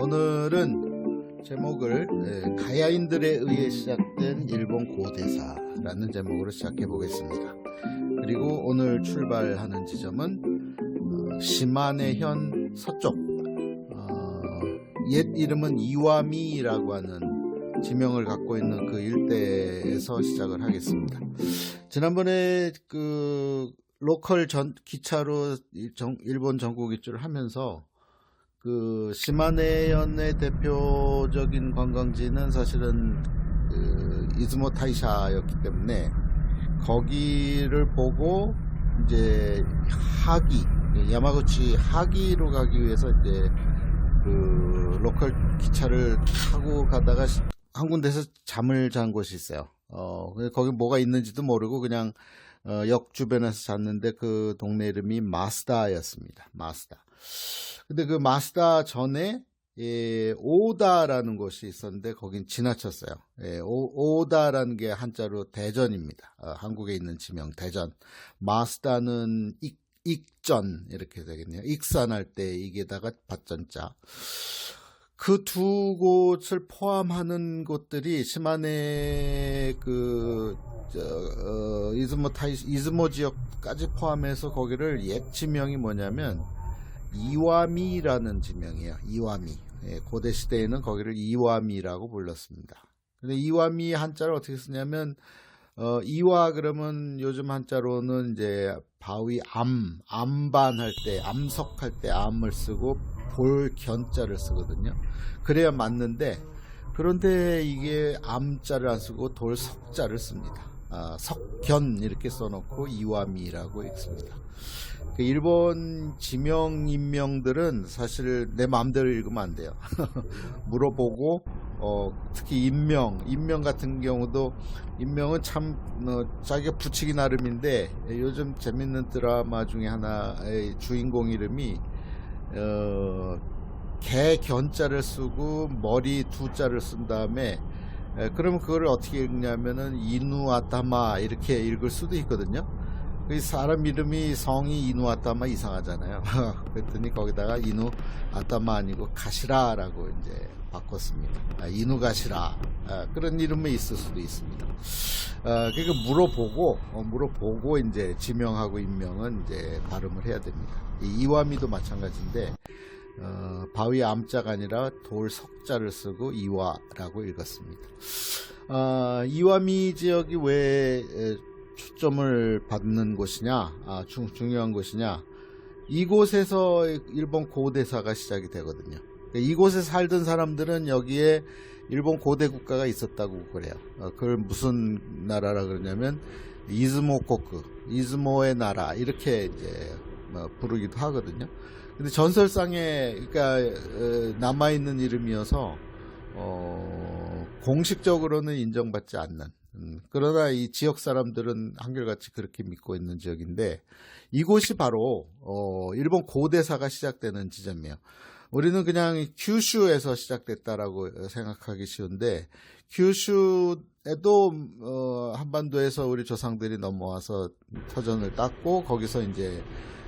오늘은 제목을 가야인들에 의해 시작된 일본 고대사라는 제목으로 시작해 보겠습니다. 그리고 오늘 출발하는 지점은 시마네현 서쪽, 옛 이름은 이와미라고 하는 지명을 갖고 있는 그 일대에서 시작을 하겠습니다. 지난번에 그 로컬 기차로 일본 전국 일주를 하면서 그 시마네현의 대표적인 관광지는 사실은 그 이즈모 타이샤였기 때문에 거기를 보고 이제 야마구치 하기로 가기 위해서 이제 그 로컬 기차를 타고 가다가 한 군데서 잠을 잔 곳이 있어요. 거기 뭐가 있는지도 모르고 그냥 역 주변에서 잤는데 그 동네 이름이 마스다였습니다. 마스다. 근데 그 마스다 전에 오다라는 곳이 있었는데 거긴 지나쳤어요. 오다라는 게 한자로 대전입니다. 한국에 있는 지명 대전. 마스다는 익전 이렇게 되겠네요. 익산할 때 이게다가 밭전자. 그 두 곳을 포함하는 곳들이 시마네 이즈모 지역까지 포함해서 거기를 옛 지명이 뭐냐면 이와미라는 지명이에요. 이와미. 고대 시대에는 거기를 이와미라고 불렀습니다. 근데 이와미 한자를 어떻게 쓰냐면 이와 그러면 요즘 한자로는 이제 바위 암반 할 때, 암석할 때 암을 쓰고 볼 견자를 쓰거든요. 그래야 맞는데 그런데 이게 암자를 안 쓰고 돌 석자를 씁니다. 석견 이렇게 써놓고 이와미라고 읽습니다. 그 일본 지명 인명들은 사실 내 마음대로 읽으면 안 돼요. 물어보고 특히 인명 같은 경우도 인명은 참 자기가 붙이기 나름인데 요즘 재밌는 드라마 중에 하나의 주인공 이름이 개 견자를 쓰고 머리 두자를 쓴 다음에 그러면 그걸 어떻게 읽냐면은 이누아타마 이렇게 읽을 수도 있거든요. 그 사람 이름이 성이 이누아타마 이상하잖아요. 그랬더니 거기다가 이누아타마 아니고 가시라라고 이제 바꿨습니다. 이누가시라 그런 이름이 있을 수도 있습니다. 그러니까 물어보고 이제 지명하고 인명은 이제 발음을 해야 됩니다. 이와미도 마찬가지인데 바위 암자가 아니라 돌 석자를 쓰고 이와라고 읽었습니다. 이와미 지역이 왜 초점을 받는 곳이냐, 중요한 곳이냐, 이곳에서 일본 고대사가 시작이 되거든요. 이곳에 살던 사람들은 여기에 일본 고대 국가가 있었다고 그래요. 그걸 무슨 나라라 그러냐면 이즈모코쿠, 이즈모의 나라 이렇게 이제 부르기도 하거든요. 근데 전설상에 그러니까 남아있는 이름이어서 공식적으로는 인정받지 않는, 그러나 이 지역 사람들은 한결같이 그렇게 믿고 있는 지역인데 이곳이 바로 일본 고대사가 시작되는 지점이에요. 우리는 그냥 규슈에서 시작됐다라고 생각하기 쉬운데 규슈에도 한반도에서 우리 조상들이 넘어와서 터전을 땄고 거기서 이제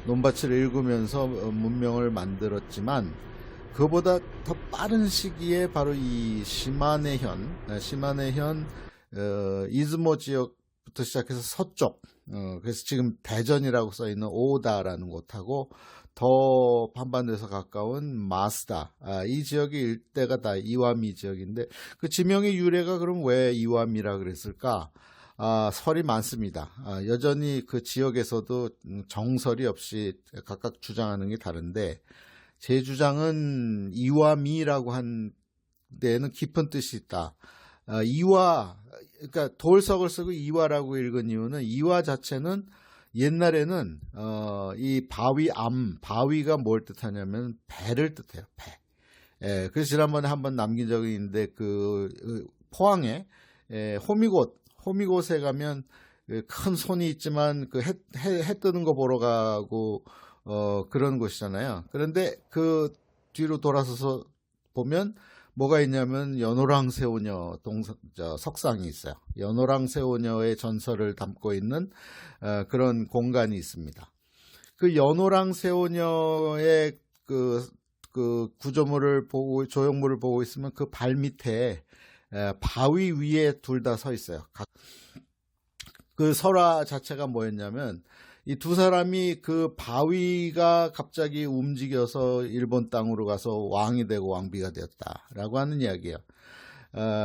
논밭을 일구면서 문명을 만들었지만 그보다 더 빠른 시기에 바로 이 시마네현 이즈모 지역부터 시작해서 서쪽, 그래서 지금 대전이라고 써있는 오다라는 곳하고 더 한반도에서 가까운 마스다, 이 지역의 일대가 다 이와미 지역인데 그 지명의 유래가 그럼 왜 이와미라 그랬을까? 설이 많습니다. 여전히 그 지역에서도 정설이 없이 각각 주장하는 게 다른데 제 주장은 이와미라고 한 데에는 깊은 뜻이 있다. 그러니까 돌석을 쓰고 이와라고 읽은 이유는 이와 자체는 옛날에는 이 바위가 뭘 뜻하냐면 배를 뜻해요. 배. 그래서 지난번에 한번 남긴 적이 있는데 그 포항에 호미곶에 가면 큰 손이 있지만 그 해 뜨는 거 보러 가고 그런 곳이잖아요. 그런데 그 뒤로 돌아서서 보면 뭐가 있냐면 연호랑새우녀 석상이 있어요. 연호랑새우녀의 전설을 담고 있는 그런 공간이 있습니다. 그 연호랑새우녀의 그 그 구조물을 보고 조형물을 보고 있으면 그 발 밑에 바위 위에 둘 다 서 있어요. 그 설화 자체가 뭐였냐면 이 두 사람이 그 바위가 갑자기 움직여서 일본 땅으로 가서 왕이 되고 왕비가 되었다라고 하는 이야기예요.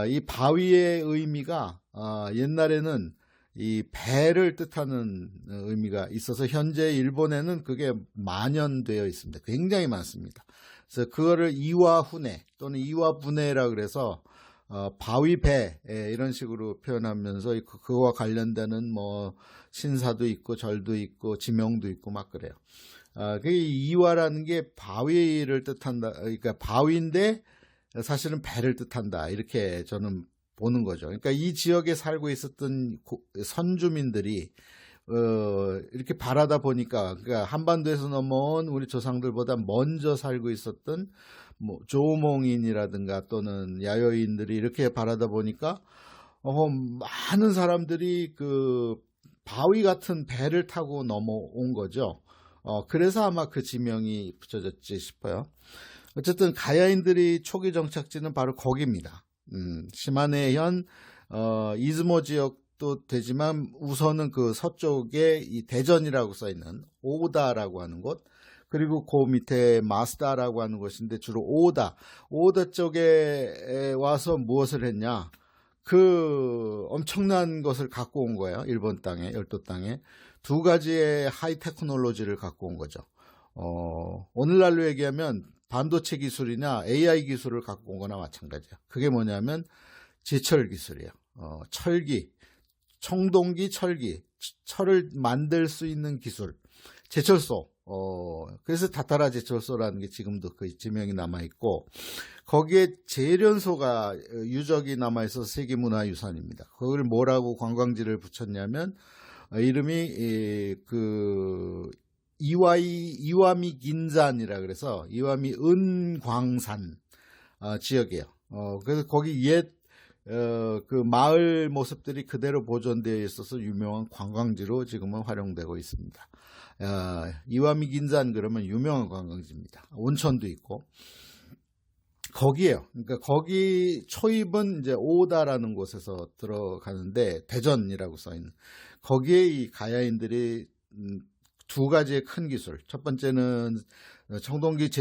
이 바위의 의미가 옛날에는 이 배를 뜻하는 의미가 있어서 현재 일본에는 그게 만연되어 있습니다. 굉장히 많습니다. 그래서 그거를 이와훈에 또는 이와분해라 그래서 바위배 이런 식으로 표현하면서 그거와 관련되는 뭐 신사도 있고 절도 있고 지명도 있고 막 그래요. 그 이와라는 게 바위를 뜻한다. 그러니까 바위인데 사실은 배를 뜻한다. 이렇게 저는 보는 거죠. 그러니까 이 지역에 살고 있었던 선주민들이 이렇게 바라다 보니까 그러니까 한반도에서 넘어온 우리 조상들보다 먼저 살고 있었던 뭐 조몽인이라든가 또는 야요인들이 이렇게 바라다 보니까 많은 사람들이 그 바위 같은 배를 타고 넘어온 거죠. 그래서 아마 그 지명이 붙여졌지 싶어요. 어쨌든 가야인들이 초기 정착지는 바로 거기입니다. 시마네현 이즈모 지역도 되지만 우선은 그 서쪽에 이 대전이라고 써있는 오다라고 하는 곳, 그리고 그 밑에 마스다라고 하는 곳인데 주로 오다 쪽에 와서 무엇을 했냐, 그 엄청난 것을 갖고 온 거예요. 일본 땅에, 열도 땅에 두 가지의 하이 테크놀로지를 갖고 온 거죠. 오늘날로 얘기하면 반도체 기술이나 AI 기술을 갖고 온 거나 마찬가지야. 그게 뭐냐면 제철 기술이에요. 철기, 청동기, 철기, 철을 만들 수 있는 기술, 제철소. 그래서 다타라 제철소라는 게 지금도 그 지명이 남아있고, 거기에 제련소가 유적이 남아있어서 세계문화유산입니다. 그걸 뭐라고 관광지를 붙였냐면, 이름이 그 이와미 긴산이라 그래서 이와미 은광산 지역이에요. 그래서 거기 옛 그 마을 모습들이 그대로 보존되어 있어서 유명한 관광지로 지금은 활용되고 있습니다. 이와미 긴산 그러면 유명한 관광지입니다. 온천도 있고 거기에요. 그러니까 거기 초입은 이제 오다라는 곳에서 들어가는데 대전이라고 써있는 거기에 이 가야인들이 두 가지의 큰 기술. 첫 번째는 청동기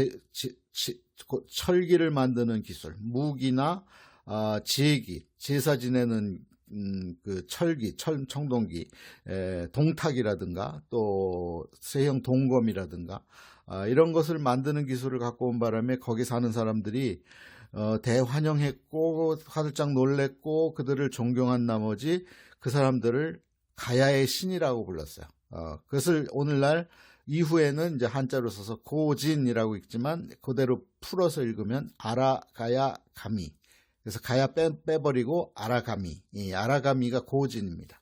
철기를 만드는 기술, 무기나 제기, 제사 지내는 그 철기, 청동기, 동탁이라든가 또 세형 동검이라든가 이런 것을 만드는 기술을 갖고 온 바람에 거기 사는 사람들이 대환영했고 화들짝 놀랬고 그들을 존경한 나머지 그 사람들을 가야의 신이라고 불렀어요. 그것을 오늘날 이후에는 이제 한자로 써서 고진이라고 읽지만 그대로 풀어서 읽으면 아라가야 가미. 그래서 가야 빼버리고 아라가미. 이 아라가미가 고진입니다.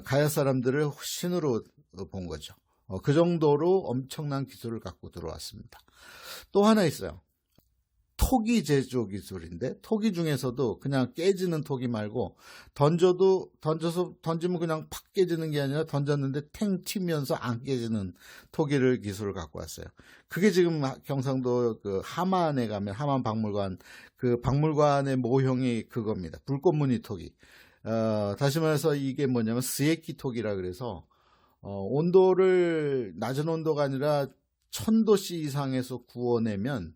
가야 사람들을 신으로 본 거죠. 그 정도로 엄청난 기술을 갖고 들어왔습니다. 또 하나 있어요. 토기 제조 기술인데 토기 중에서도 그냥 깨지는 토기 말고 던지면 그냥 팍 깨지는 게 아니라 던졌는데 탱 튀면서 안 깨지는 토기를 기술을 갖고 왔어요. 그게 지금 경상도 그 하만에 가면 하만 박물관 그 박물관의 모형이 그겁니다. 불꽃무늬 토기. 다시 말해서 이게 뭐냐면 스에키 토기라 그래서 온도를 낮은 온도가 아니라 1000도씨 이상에서 구워내면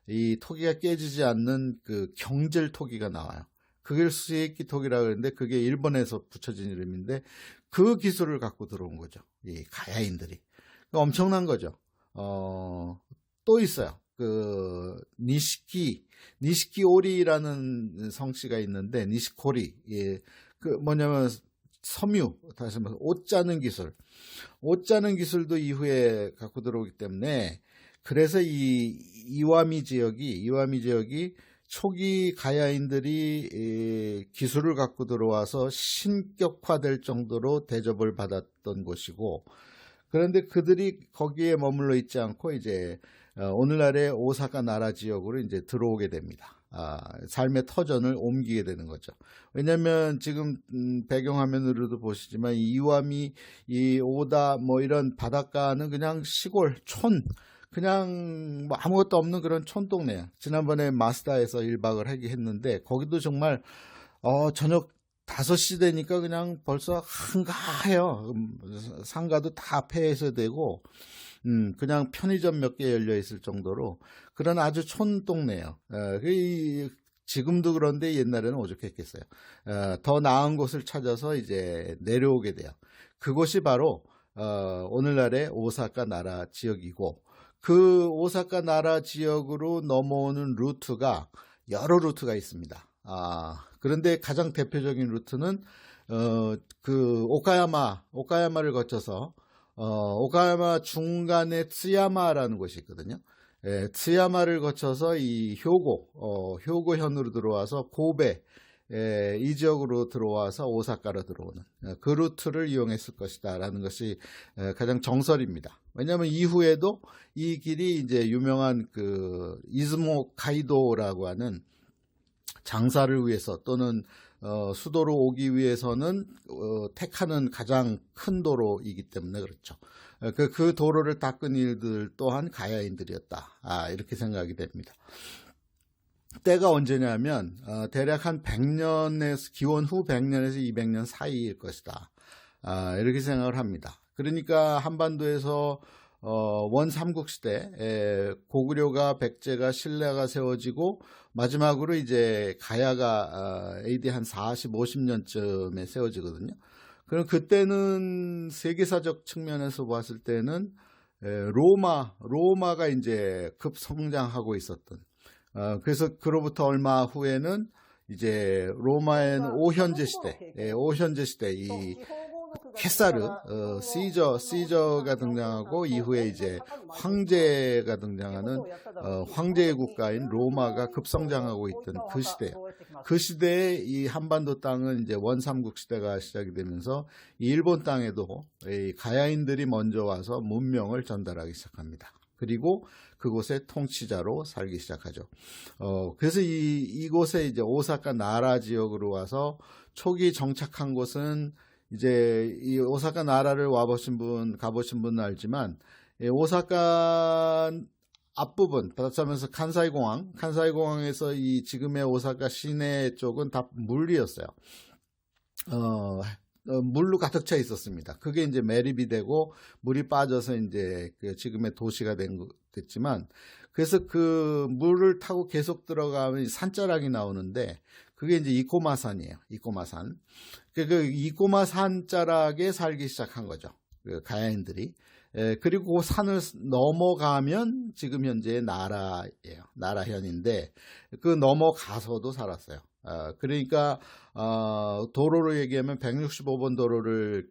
이 토기가 깨지지 않는 그 경질 토기가 나와요. 그걸 스에키 토기라고 하는데 그게 일본에서 붙여진 이름인데 그 기술을 갖고 들어온 거죠. 이 가야인들이. 엄청난 거죠. 또 있어요. 그 니시키 오리라는 성씨가 있는데 니시코리. 예. 그 뭐냐면 섬유, 다시 말해서 옷 짜는 기술. 옷 짜는 기술도 이후에 갖고 들어오기 때문에 그래서 이 이와미 지역이 초기 가야인들이 기술을 갖고 들어와서 신격화될 정도로 대접을 받았던 곳이고, 그런데 그들이 거기에 머물러 있지 않고 이제 오늘날의 오사카 나라 지역으로 이제 들어오게 됩니다. 삶의 터전을 옮기게 되는 거죠. 왜냐하면 지금 배경화면으로도 보시지만 이와미, 이 오다 뭐 이런 바닷가는 그냥 시골 촌, 그냥 뭐 아무것도 없는 그런 촌동네야. 지난번에 마스다에서 1박을 하긴 했는데 거기도 정말 저녁 5시 되니까 그냥 벌써 한가해요. 상가도 다 폐쇄되고 그냥 편의점 몇 개 열려 있을 정도로 그런 아주 촌동네예요. 지금도 그런데 옛날에는 오죽했겠어요. 더 나은 곳을 찾아서 이제 내려오게 돼요. 그곳이 바로 오늘날의 오사카 나라 지역이고, 그 오사카 나라 지역으로 넘어오는 루트가 여러 루트가 있습니다. 그런데 가장 대표적인 루트는 그 오카야마를 거쳐서 오카야마 중간에 츠야마라는 곳이 있거든요. 츠야마를 거쳐서 이 효고현으로 들어와서 고베, 이 지역으로 들어와서 오사카로 들어오는 그 루트를 이용했을 것이다 라는 것이 가장 정설입니다. 왜냐하면 이후에도 이 길이 이제 유명한 그 이즈모 가이도라고 하는 장사를 위해서 또는 수도로 오기 위해서는 택하는 가장 큰 도로이기 때문에 그렇죠. 그 도로를 닦은 일들 또한 가야인들이었다. 이렇게 생각이 됩니다. 때가 언제냐면 대략 한 100년에서 기원 후 100년에서 200년 사이일 것이다. 이렇게 생각을 합니다. 그러니까 한반도에서 원삼국시대 고구려가 백제가 신라가 세워지고 마지막으로 이제 가야가 AD 한 40, 50년쯤에 세워지거든요. 그럼 그때는 세계사적 측면에서 봤을 때는 로마가 이제 급성장하고 있었던, 그래서 그로부터 얼마 후에는 이제 로마에는 오현제 시대 이 케사르 시저가 등장하고 이후에 이제 황제가 등장하는 황제의 국가인 로마가 급성장하고 있던 그 시대예요. 그 시대에 이 한반도 땅은 이제 원삼국 시대가 시작이 되면서 이 일본 땅에도 이 가야인들이 먼저 와서 문명을 전달하기 시작합니다. 그리고 그곳의 통치자로 살기 시작하죠. 그래서 이곳에 이제 오사카 나라 지역으로 와서 초기 정착한 곳은 이제 이 오사카 나라를 가보신 분은 알지만, 오사카 앞부분, 말하자면서 칸사이공항에서 이 지금의 오사카 시내 쪽은 다 물이었어요. 물로 가득 차 있었습니다. 그게 이제 매립이 되고 물이 빠져서 이제 그 지금의 도시가 됐지만, 그래서 그 물을 타고 계속 들어가면 산자락이 나오는데 그게 이제 이코마산이에요. 이코마산. 그 이코마산 자락에 살기 시작한 거죠. 그 가야인들이. 그리고 그 산을 넘어가면 지금 현재의 나라예요. 나라현인데 그 넘어가서도 살았어요. 그러니까 도로로 얘기하면 165번 도로를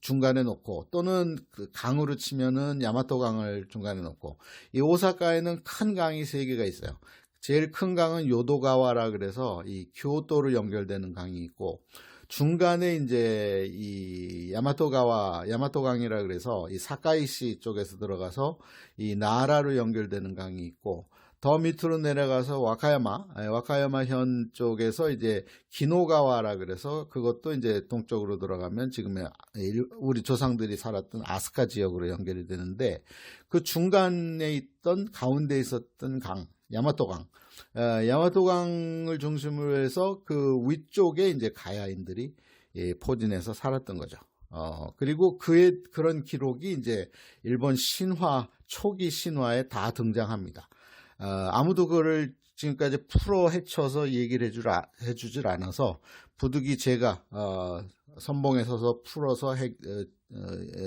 중간에 놓고, 또는 그 강으로 치면은 야마토강을 중간에 놓고, 이 오사카에는 큰 강이 3개가 있어요. 제일 큰 강은 요도가와라 그래서 이 교토로 연결되는 강이 있고, 중간에 이제 이 야마토강이라 그래서 이 사카이시 쪽에서 들어가서 이 나라로 연결되는 강이 있고, 더 밑으로 내려가서 와카야마현 쪽에서 이제 기노가와라 그래서 그것도 이제 동쪽으로 들어가면 지금의 우리 조상들이 살았던 아스카 지역으로 연결이 되는데, 그 중간에 있던 가운데 있었던 강, 야마토강을 중심으로 해서 그 위쪽에 이제 가야인들이 포진해서 살았던 거죠. 그리고 그런 기록이 이제 일본 초기 신화에 다 등장합니다. 아무도 그거를 지금까지 풀어 헤쳐서 얘기를 해주질 않아서 부득이 제가 선봉에 서서 풀어서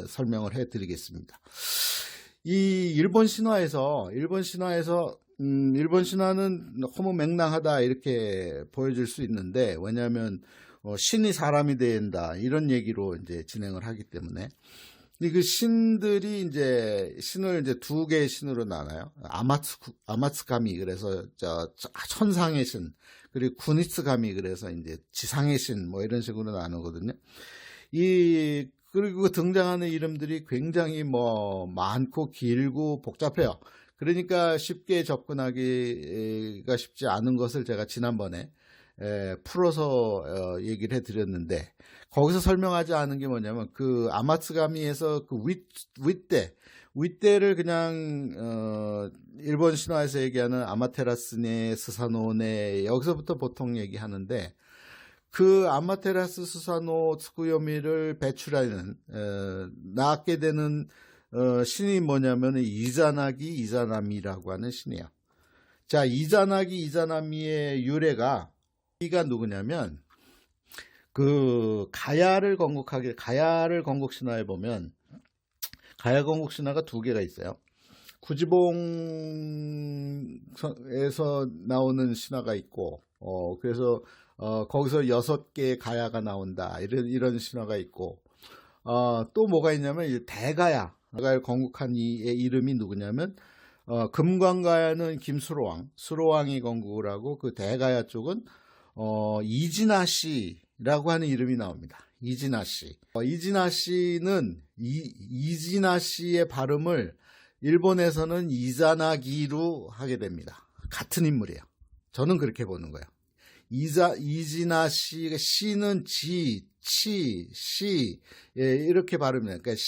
설명을 해드리겠습니다. 이 일본 신화는 허무맹랑하다 이렇게 보여질 수 있는데, 왜냐하면 신이 사람이 된다 이런 얘기로 이제 진행을 하기 때문에, 그 신들이 이제 신을 이제 2개의 신으로 나눠요. 아마츠가미 그래서 천상의 신, 그리고 구니츠가미 그래서 이제 지상의 신, 뭐 이런 식으로 나누거든요. 그리고 등장하는 이름들이 굉장히 많고 길고 복잡해요. 그러니까 쉽게 접근하기가 쉽지 않은 것을 제가 지난번에 풀어서 얘기를 해드렸는데, 거기서 설명하지 않은 게 뭐냐면 그 아마츠가미에서 그 윗대를 그냥 일본 신화에서 얘기하는 아마테라스네 스사노네, 여기서부터 보통 얘기하는데, 그 아마테라스 스사노 트쿠요미를 배출하는 낳게 되는 신이 뭐냐면 이자나기 이자나미라고 하는 신이에요. 자, 이자나기 이자나미의 유래가, 이가 누구냐면 그 가야를 건국 신화에 보면 가야 건국 신화가 두 개가 있어요. 구지봉에서 나오는 신화가 있고, 그래서 거기서 6개의 가야가 나온다, 이런 신화가 있고, 또 뭐가 있냐면 대가야를 건국한 이의 이름이 누구냐면 금광가야는 김수로왕, 수로왕이 건국을 하고, 그 대가야 쪽은 이지나시라고 하는 이름이 나옵니다. 이지나시. 이지나시는 이지나시의 발음을 일본에서는 이자나기로 하게 됩니다. 같은 인물이에요. 저는 그렇게 보는 거예요. 이지나시, 시는 지, 치, 시, 이렇게 발음해요. 그러니까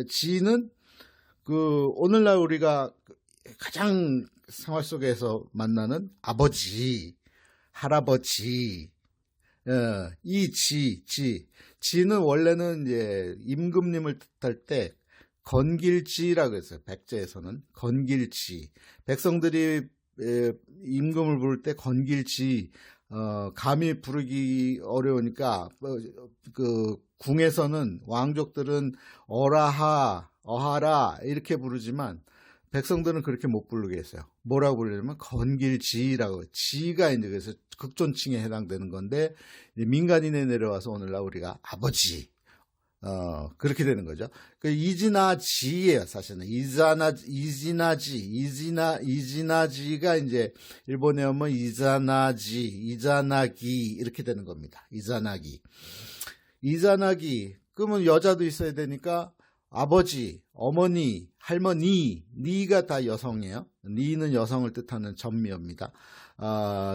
지는 그 오늘날 우리가 가장 생활 속에서 만나는 아버지, 할아버지, 이 지는 원래는 이제 임금님을 뜻할 때 건길지라고 했어요. 백제에서는 건길지. 백성들이 임금을 부를 때 건길지, 감히 부르기 어려우니까 그 궁에서는 왕족들은 어하라 이렇게 부르지만 백성들은 그렇게 못 부르게 했어요. 뭐라고 부르냐면 건길지라고. 지가 이제 그래서 극존칭에 해당되는 건데, 민간인에 내려와서 오늘날 우리가 아버지, 그렇게 되는 거죠. 그 이지나지예요, 사실은. 이지나지가 이제 일본에 오면 이자나기 이렇게 되는 겁니다. 이자나기. 그러면 여자도 있어야 되니까 아버지, 어머니, 할머니, 니가 다 여성이에요. 니는 여성을 뜻하는 전미어입니다.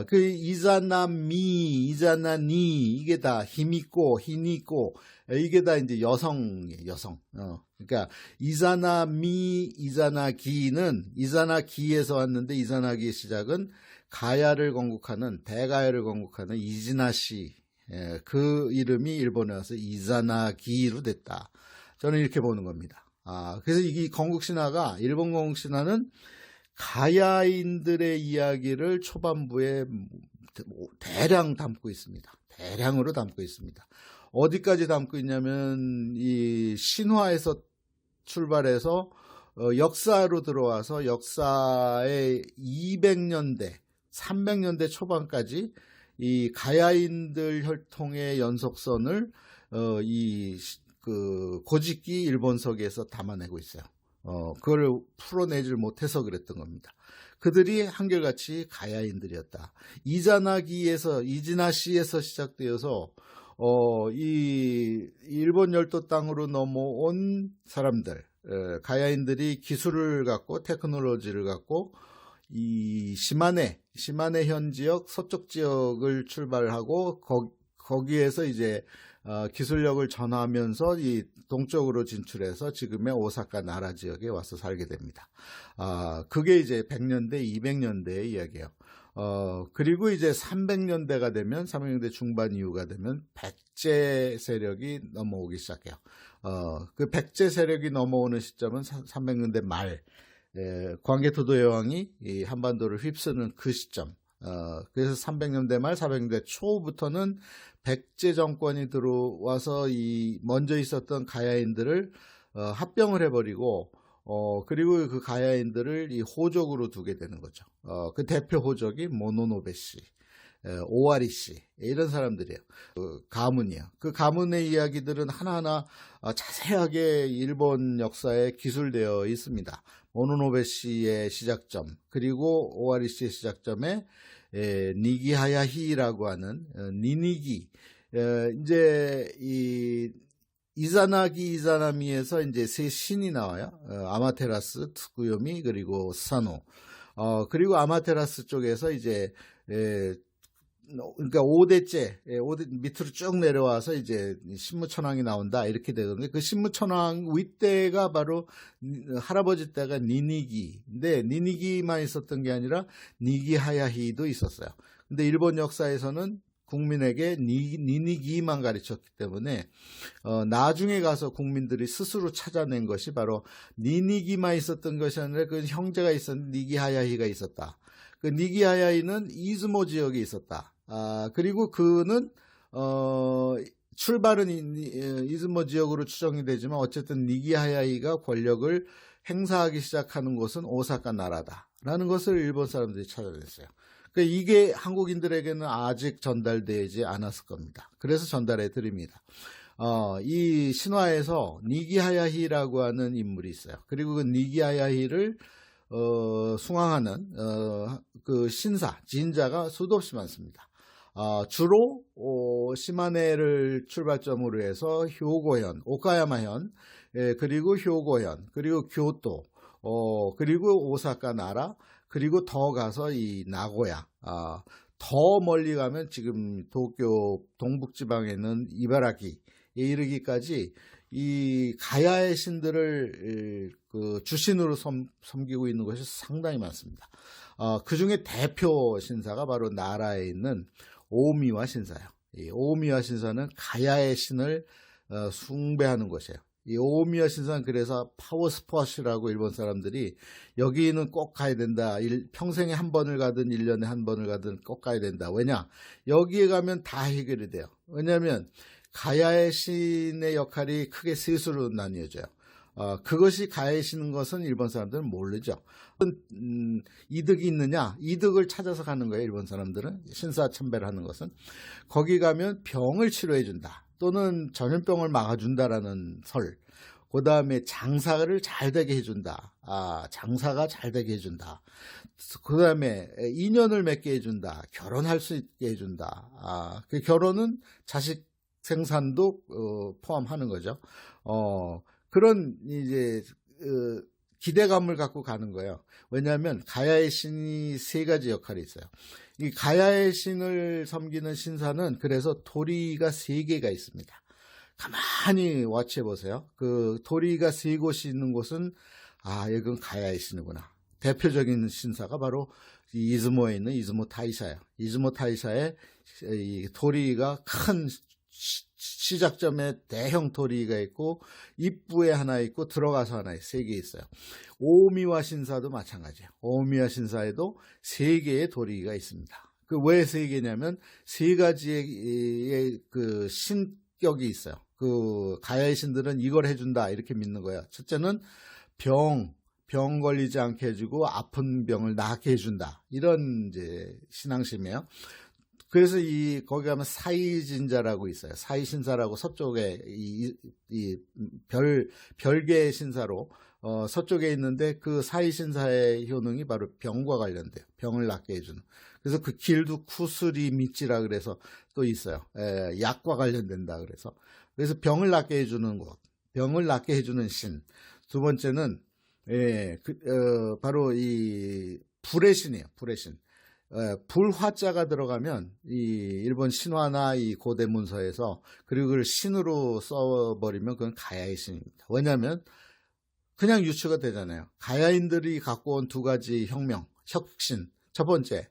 그 이자나미, 이자나니, 이게 다 힘있고, 힘있고, 이게 다 이제 여성이에요, 여성. 그러니까 이자나미, 이자나기에서 왔는데, 이자나기의 시작은 가야를 건국하는, 대가야를 건국하는 이지나시, 그 이름이 일본에 와서 이자나기로 됐다. 저는 이렇게 보는 겁니다. 그래서 이 건국신화가, 일본 건국신화는 가야인들의 이야기를 초반부에 대량 담고 있습니다. 대량으로 담고 있습니다. 어디까지 담고 있냐면, 이 신화에서 출발해서 역사로 들어와서 역사의 200년대, 300년대 초반까지 이 가야인들 혈통의 연속선을 그 고집기 일본서기에서 담아내고 있어요. 그걸 풀어내질 못해서 그랬던 겁니다. 그들이 한결같이 가야인들이었다. 이지나시에서 시작되어서 이 일본 열도 땅으로 넘어온 사람들, 가야인들이 기술을 갖고 테크놀로지를 갖고 이 시마네 현 지역, 서쪽 지역을 출발하고 거기에서 이제 기술력을 전하면서 이 동쪽으로 진출해서 지금의 오사카 나라 지역에 와서 살게 됩니다. 그게 이제 100년대, 200년대의 이야기예요. 그리고 이제 300년대가 되면, 300년대 중반 이후가 되면 백제 세력이 넘어오기 시작해요. 그 백제 세력이 넘어오는 시점은 300년대 말, 광개토도 여왕이 이 한반도를 휩쓰는 그 시점. 그래서 300년대 말, 400년대 초부터는 백제 정권이 들어와서 이 먼저 있었던 가야인들을 합병을 해버리고, 그리고 그 가야인들을 이 호족으로 두게 되는 거죠. 그 대표 호족이 모노노베씨, 오와리씨, 이런 사람들이에요. 가문이에요. 그 가문의 이야기들은 하나하나 자세하게 일본 역사에 기술되어 있습니다. 모노노베씨의 시작점, 그리고 오와리씨의 시작점에 니기하야히라고 하는 니니기, 이제 이 이자나미에서 이제 세 신이 나와요. 아마테라스, 트쿠요미, 그리고 스사노. 그리고 아마테라스 쪽에서 이제 그러니까 5대째, 5대 밑으로 쭉 내려와서 이제 신무천왕이 나온다 이렇게 되거든요. 그 신무천왕 윗대가 바로 할아버지 때가 니니기인데 니니기만 있었던 게 아니라 니기하야히도 있었어요. 근데 일본 역사에서는 국민에게 니니기만 가르쳤기 때문에 나중에 가서 국민들이 스스로 찾아낸 것이 바로 니니기만 있었던 것이 아니라 그 형제가 있었는데 니기하야히가 있었다. 그 니기하야히는 이즈모 지역에 있었다. 그리고 그는 출발은 이즈모 지역으로 추정이 되지만 어쨌든 니기하야히가 권력을 행사하기 시작하는 곳은 오사카 나라다라는 것을 일본 사람들이 찾아냈어요. 그러니까 이게 한국인들에게는 아직 전달되지 않았을 겁니다. 그래서 전달해 드립니다. 이 신화에서 니기하야히라고 하는 인물이 있어요. 그리고 그 니기하야히를 숭앙하는 그 신사, 진자가 수도 없이 많습니다. 주로 시마네를 출발점으로 해서 효고현, 오카야마현, 그리고 효고현, 그리고 교토, 그리고 오사카 나라, 그리고 더 가서 이 나고야, 더 멀리 가면 지금 도쿄 동북지방에는 이바라기에 이르기까지 이 가야의 신들을 그 주신으로 섬기고 있는 것이 상당히 많습니다. 그 중에 대표 신사가 바로 나라에 있는 오미와 신사예요. 이 오미와 신사는 가야의 신을 숭배하는 것이에요. 이 오미와 신사는 그래서 파워스팟이라고 일본 사람들이 여기는 꼭 가야 된다. 평생에 한 번을 가든 1년에 한 번을 가든 꼭 가야 된다. 왜냐? 여기에 가면 다 해결이 돼요. 왜냐하면 가야의 신의 역할이 크게 셋으로 나뉘어져요. 그것이 가야의 신인 것은 일본 사람들은 모르죠. 이득이 있느냐? 이득을 찾아서 가는 거예요. 일본 사람들은 신사 참배를 하는 것은 거기 가면 병을 치료해 준다. 또는 전염병을 막아준다라는 설. 그 다음에 장사를 잘 되게 해준다. 장사가 잘 되게 해준다. 그 다음에 인연을 맺게 해준다. 결혼할 수 있게 해준다. 그 결혼은 자식 생산도 포함하는 거죠. 그런 이제 기대감을 갖고 가는 거예요. 왜냐하면 가야의 신이 세 가지 역할이 있어요. 이 가야의 신을 섬기는 신사는 그래서 도리가 세 개가 있습니다. 가만히 와치해 보세요. 그 도리가 세 곳이 있는 곳은 이건 가야의 신이구나. 대표적인 신사가 바로 이즈모에 있는 이즈모 타이샤예요. 이즈모 타이샤에 이 도리가 큰 시작점에 대형 도리가 있고 입구에 하나 있고 들어가서 하나 세 개 있어요. 오미와 신사도 마찬가지예요. 오미와 신사에도 세 개의 도리가 있습니다. 그 왜 세 개냐면 세 가지의 그 신격이 있어요. 그 가야의 신들은 이걸 해준다 이렇게 믿는 거예요. 첫째는 병 걸리지 않게 해주고 아픈 병을 낫게 해준다 이런 이제 신앙심이에요. 그래서 거기 가면 사이진자라고 있어요. 사이신사라고 서쪽에 별개의 신사로 서쪽에 있는데 그 사이신사의 효능이 바로 병과 관련돼요. 병을 낫게 해주는. 그래서 그 길도 쿠스리 미치라 그래서 또 있어요. 약과 관련된다 그래서 병을 낫게 해주는 곳, 병을 낫게 해주는 신. 두 번째는 바로 이 불의 신이에요. 불의 신. 불화자가 들어가면 이 일본 신화나 이 고대 문서에서 그리고 그걸 신으로 써버리면 그건 가야의 신입니다. 왜냐하면 그냥 유추가 되잖아요. 가야인들이 갖고 온 두 가지 혁신. 첫 번째,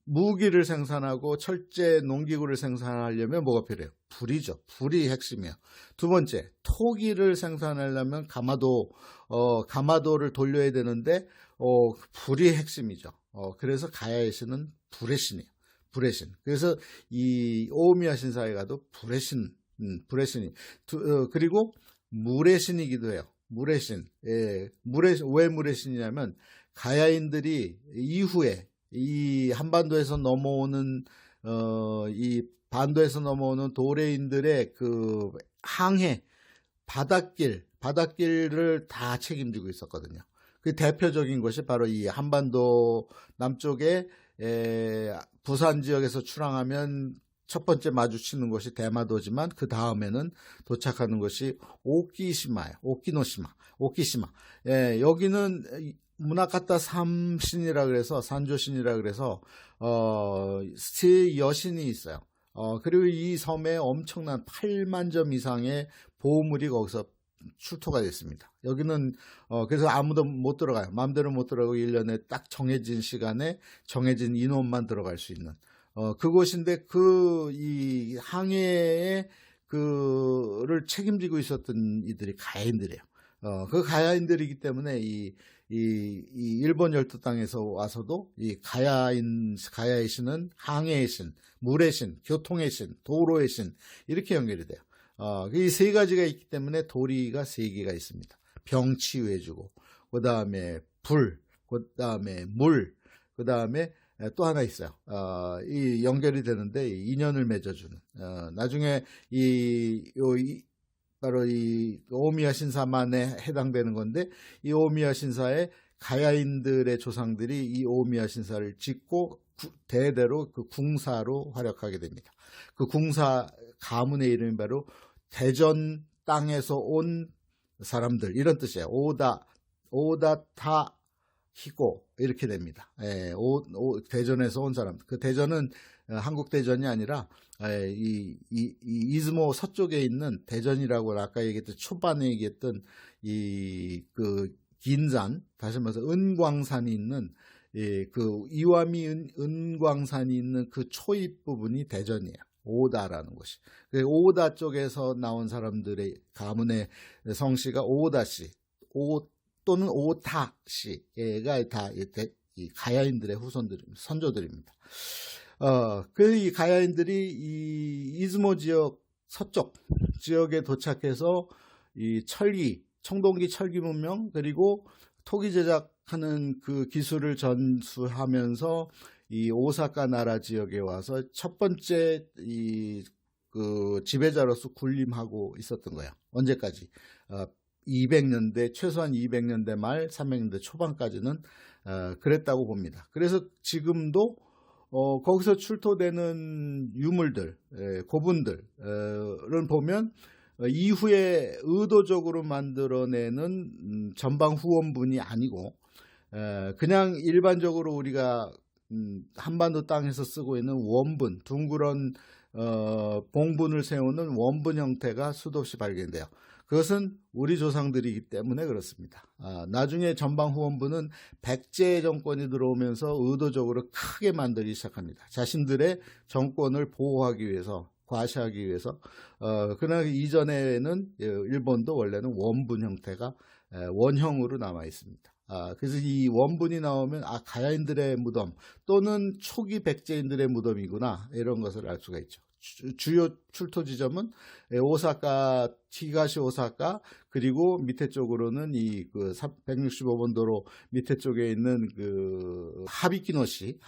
무기를 생산하고 철제 농기구를 생산하려면 뭐가 필요해요? 불이죠. 불이 핵심이에요. 두 번째, 토기를 생산하려면 가마도를 돌려야 되는데 불이 핵심이죠. 그래서 가야의 신은 불의 신이에요. 불의 신. 그래서 이 오미야 신사에 가도 불의 신, 불의 신이. 그리고 물의 신이기도 해요. 물의 신. 왜 물의 신이냐면 가야인들이 이후에 이 한반도에서 넘어오는 이 반도에서 넘어오는 도래인들의 그 항해 바닷길을 다 책임지고 있었거든요. 그 대표적인 것이 바로 이 한반도 남쪽에 부산 지역에서 출항하면 첫 번째 마주치는 것이 대마도지만 그 다음에는 도착하는 것이 오키시마예요. 오키시마. 여기는 문화카타 삼신이라 그래서 산조신이라 그래서 세 여신이 있어요. 그리고 이 섬에 엄청난 8만 점 이상의 보물이 거기서 출토가 됐습니다. 여기는 그래서 아무도 못 들어가요. 마음대로 못 들어가고 1년에 딱 정해진 시간에 정해진 인원만 들어갈 수 있는 그곳인데 이 항해에 그를 책임지고 있었던 이들이 가야인들이에요. 그 가야인들이기 때문에 이 일본 열도 땅에서 와서도 이 가야의 신은 항해의 신, 물의 신, 교통의 신, 도로의 신 이렇게 연결이 돼요. 이 세 가지가 있기 때문에 도리가 세 개가 있습니다. 병 치유해주고, 그 다음에 불, 그 다음에 물, 그 다음에 또 하나 있어요. 이 연결이 되는데 인연을 맺어주는. 나중에 바로 이 오미야 신사만에 해당되는 건데 이 오미야 신사의 가야인들의 조상들이 이 오미야 신사를 짓고 대대로 그 궁사로 활약하게 됩니다. 그 궁사 가문의 이름이 바로 대전 땅에서 온 사람들 이런 뜻이에요. 오다타 히고 이렇게 됩니다. 대전에서 온 사람. 그 대전은 한국 대전이 아니라 이 이즈모 서쪽에 있는 대전이라고 아까 얘기했던 초반에 얘기했던 그 긴산 다시 말해서 은광산이 있는 그 이와미 은광산이 있는 그 초입 부분이 대전이에요. 오다라는 곳이. 오다 쪽에서 나온 사람들의 가문의 성씨가 오다씨, 또는 오타씨가 다 이 가야인들의 선조들입니다. 이 가야인들이 이 이즈모 지역 서쪽 지역에 도착해서 이 청동기 철기 문명 그리고 토기 제작하는 그 기술을 전수하면서 이 오사카 나라 지역에 와서 첫 번째 그 지배자로서 군림하고 있었던 거예요. 언제까지? 200년대 최소한 200년대 말 300년대 초반까지는 그랬다고 봅니다. 그래서 지금도 거기서 출토되는 유물들, 고분들을 보면 이후에 의도적으로 만들어내는 전방 후원분이 아니고 그냥 일반적으로 우리가 한반도 땅에서 쓰고 있는 원분, 둥그런 봉분을 세우는 원분 형태가 수도 없이 발견돼요. 그것은 우리 조상들이기 때문에 그렇습니다. 나중에 전방 후원부는 백제 정권이 들어오면서 의도적으로 크게 만들기 시작합니다. 자신들의 정권을 보호하기 위해서, 과시하기 위해서. 그러나 이전에는 일본도 원래는 원분 형태가 원형으로 남아 있습니다. 그래서 이 원분이 나오면 가야인들의 무덤 또는 초기 백제인들의 무덤이구나 이런 것을 알 수가 있죠. 주요 출토 지점은 오사카, 히가시 오사카, 그리고 밑에 쪽으로는 그 165번 도로 밑에 쪽에 있는 그 하비키노시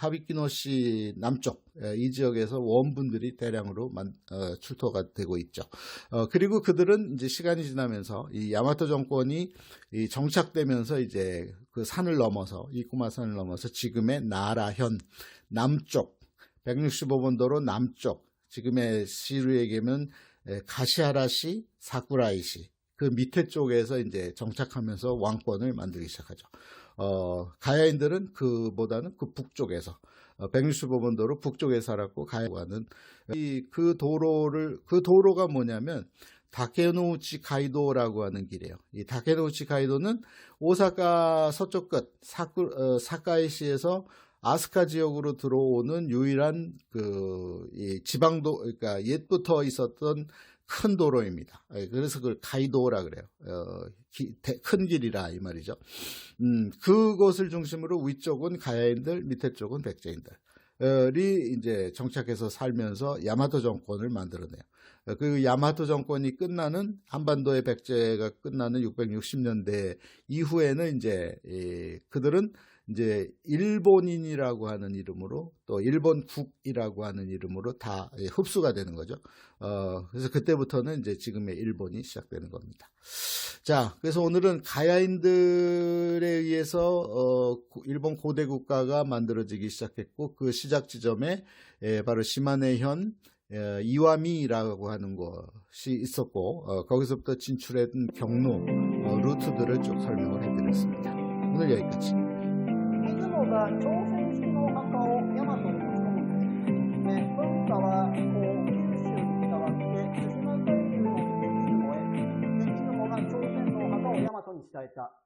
남쪽 이 지역에서 원분들이 대량으로 출토가 되고 있죠. 그리고 그들은 이제 시간이 지나면서 이 야마토 정권이 정착되면서 이제 그 산을 넘어서 이쿠마 산을 넘어서 지금의 나라현 남쪽 165번 도로 남쪽 지금의 시로 얘기하면 가시하라시, 사쿠라이시 그 밑에 쪽에서 이제 정착하면서 왕권을 만들기 시작하죠. 가야인들은 그보다는 그 북쪽에서 165번 도로 북쪽에 살았고 가야와는 그 도로가 뭐냐면 다케노우치 가이도라고 하는 길이에요. 이 다케노우치 가이도는 오사카 서쪽 끝 사카이시에서 아스카 지역으로 들어오는 유일한 이 지방도, 그러니까 옛부터 있었던 큰 도로입니다. 그래서 그걸 가이도라 그래요. 큰 길이라 이 말이죠. 그곳을 중심으로 위쪽은 가야인들, 밑에 쪽은 백제인들이 이제 정착해서 살면서 야마토 정권을 만들어내요. 그 야마토 정권이 끝나는 한반도의 백제가 끝나는 660년대 이후에는 이제 그들은 이제 일본인이라고 하는 이름으로 또 일본국이라고 하는 이름으로 다 흡수가 되는 거죠. 그래서 그때부터는 이제 지금의 일본이 시작되는 겁니다. 자, 그래서 오늘은 가야인들에 의해서 일본 고대 국가가 만들어지기 시작했고 그 시작 지점에 바로 시마네현 이와미라고 하는 것이 있었고 거기서부터 진출했던 경로 루트들을 쭉 설명을 해드렸습니다. 오늘 여기까지. 出雲が朝鮮式のお墓を大和に持ち込むんです。で、文化はこう九州に伝わって対馬海流の出雲へ、で出雲が朝鮮のお墓を大和に伝えた。